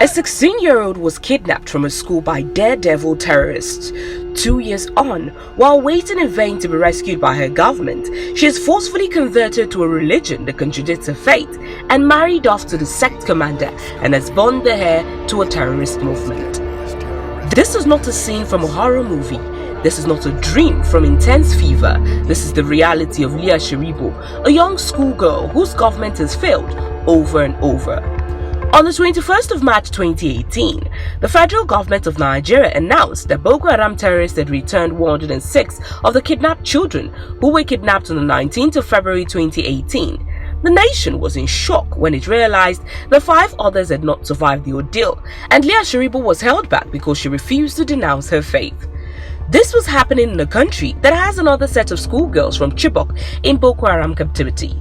A 16-year-old was kidnapped from a school by daredevil terrorists. 2 years on, while waiting in vain to be rescued by her government, she is forcefully converted to a religion that contradicts her faith and married off to the sect commander and has bound the heir to a terrorist movement. This is not a scene from a horror movie. This is not a dream from intense fever. This is the reality of Leah Sharibu, a young schoolgirl whose government has failed over and over. On the 21st of March 2018, the federal government of Nigeria announced that Boko Haram terrorists had returned 106 of the kidnapped children who were kidnapped on the 19th of February 2018. The nation was in shock when it realized that 5 others had not survived the ordeal, and Leah Sharibu was held back because she refused to denounce her faith. This was happening in a country that has another set of schoolgirls from Chibok in Boko Haram captivity.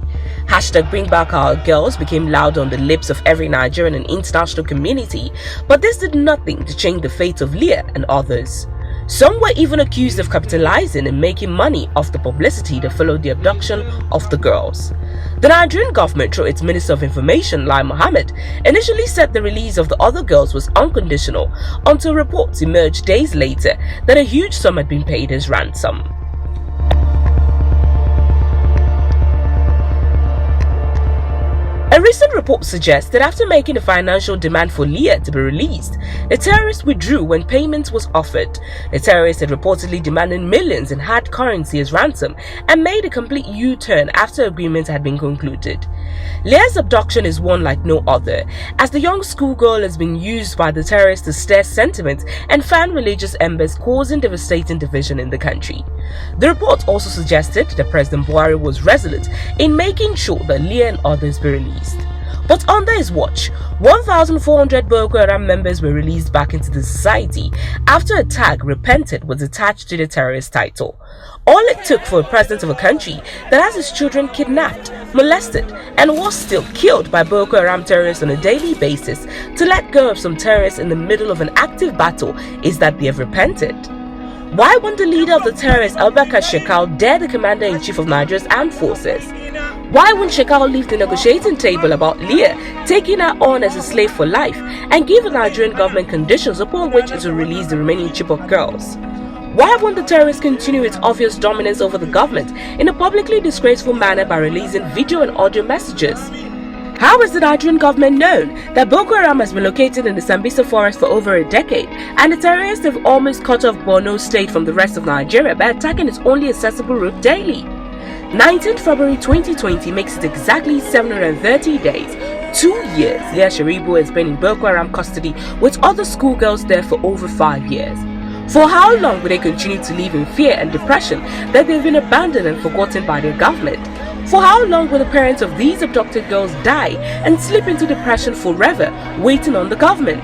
#Bring Back Our Girls became loud on the lips of every Nigerian and international community, but this did nothing to change the fate of Leah and others. Some were even accused of capitalizing and making money off the publicity that followed the abduction of the girls. The Nigerian government, through its Minister of Information, Lai Mohammed, initially said the release of the other girls was unconditional until reports emerged days later that a huge sum had been paid as ransom. A recent report suggests that after making a financial demand for Leah to be released, the terrorists withdrew when payment was offered. The terrorists had reportedly demanded millions in hard currency as ransom and made a complete U-turn after agreement had been concluded. Leah's abduction is one like no other, as the young schoolgirl has been used by the terrorists to stir sentiment and fan religious embers, causing devastating division in the country. The report also suggested that President Buhari was resolute in making sure that Leah and others be released. But under his watch, 1,400 Boko Haram members were released back into the society after a tag "repented" was attached to the terrorist title. All it took for a president of a country that has its children kidnapped, molested, and was still killed by Boko Haram terrorists on a daily basis to let go of some terrorists in the middle of an active battle is that they have repented. Why won't the leader of the terrorists, Abubakar Shekau, dare the commander-in-chief of Nigeria's armed forces? Why won't Shekau leave the negotiating table about Leah, taking her on as a slave for life, and give the Nigerian government conditions upon which it will release the remaining Chibok girls? Why won't the terrorists continue its obvious dominance over the government in a publicly disgraceful manner by releasing video and audio messages? How has the Nigerian government known that Boko Haram has been located in the Sambisa forest for over a decade, and the terrorists have almost cut off Borno state from the rest of Nigeria by attacking its only accessible route daily? 19th February 2020 makes it exactly 730 days, 2 years Leah Sharibu has been in Boko Haram custody with other schoolgirls there for over 5 years. For how long will they continue to live in fear and depression that they've been abandoned and forgotten by their government? For how long will the parents of these abducted girls die and slip into depression forever, waiting on the government?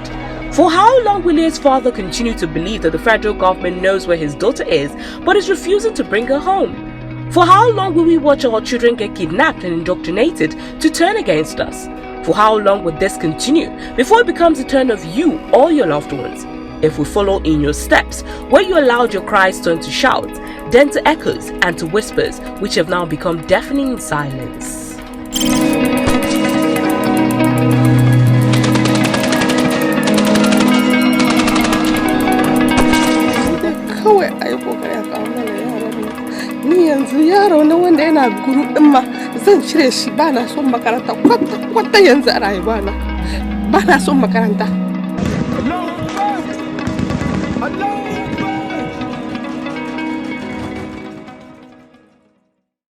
For how long will Leah's father continue to believe that the federal government knows where his daughter is but is refusing to bring her home? For how long will we watch our children get kidnapped and indoctrinated to turn against us? For how long will this continue before it becomes the turn of you or your loved ones? If we follow in your steps, where you allowed your cries turn to shouts, then to echoes and to whispers, which have now become deafening silence. Ni yanzu yaro na wanda yana guru din ma zan cire shi, ba na son makaranta kwata yanzu a rayuwa na, ba na son makaranta.